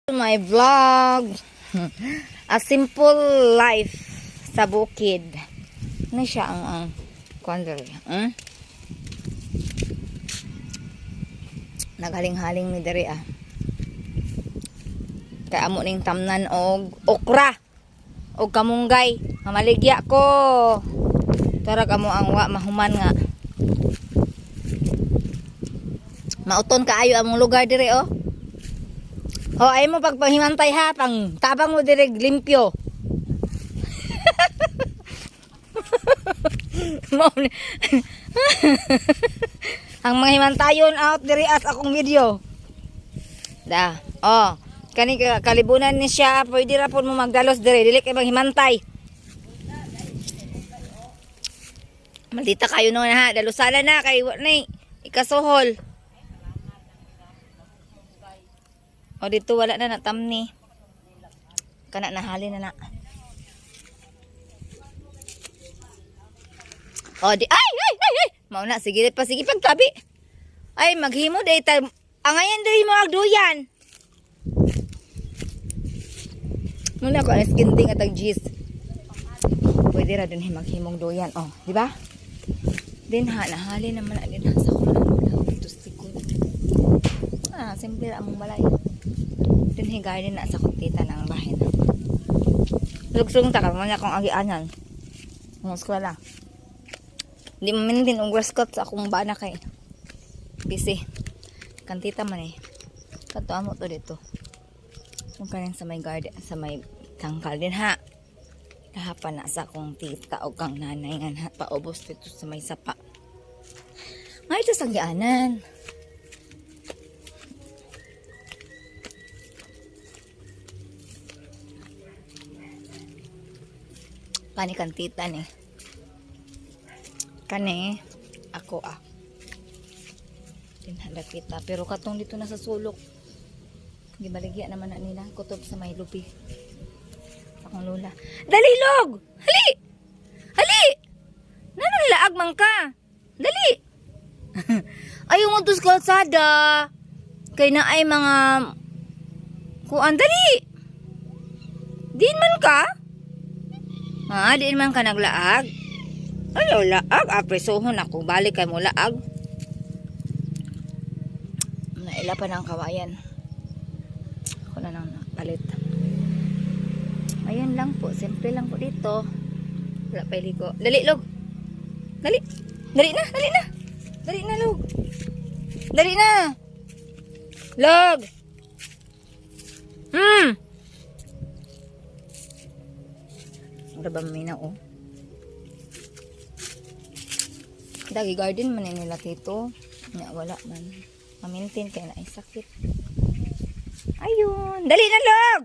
My vlog. A simple life sa bukid. Ano siya ang kondol? Naghaling-haling mi diri Kay amo ning tamnan og okra og kamunggay. Mamaligya ko. Tarag amo ang wa mahuman nga. Mauton kaayo among lugar diri ay mo pagpahimantay ha, pang tabang mo direg limpyo. Ang mga himantayon out diri as akong video. Kani kalibunan ni siya, pwede ra pud mo magdalos diri, dili kay maghimantay. Maldita kayo no ha, dalusala na kay wa ni ikasuhol. Dito wala na natamni. Kana nahali na. Ay! Mauna, sige pagtabi. Ay, maghimo day ta. Angayan diri mo agduyan. Muna ko ang skinting at ang gis. Pwede ra din maghimong duyan. Di ba? Din nahali naman din sa ko na dito sikod. Simple ra among balay. Din higay din na sa kutita ng bahay na. Lugsong ta karon akong agianan. Ang eskwela. Di man din og waskot sa akong bana kay busy. Kantita man Kato amo to dito. Kung kanin sa may garden, sa may tangkal din ha. Kahapan na sa akong tita o kang nanay nga paubos dito sa may sapa. Nga ito sa agianan. Kani kantita ni. Kani ako tinhanda kita pero katong dito na sa sulok. Gibaligya naman na nila kutob sa may lupi. Akong lola. Dali log. Hali. Nanang laag man ka. Dali. Ayaw mo tus kalsada. Kay na ay mga kuan dali. Din man ka? Di man ka naglaag? Ayaw laag. Apresohon ako. Balik kay mo laag. Naila pa ng kawayan. Ako na nang palit. Ayun lang po. Simple lang po dito. Wala pa iligo. Dali, log. Dali. Dali na. Dali na, log. Dali na. Log. Wala ba minaw Dagi garden man nila dito. Wala man. Ma-maintain kaya na ay sakit. Ayun. Dali na, log!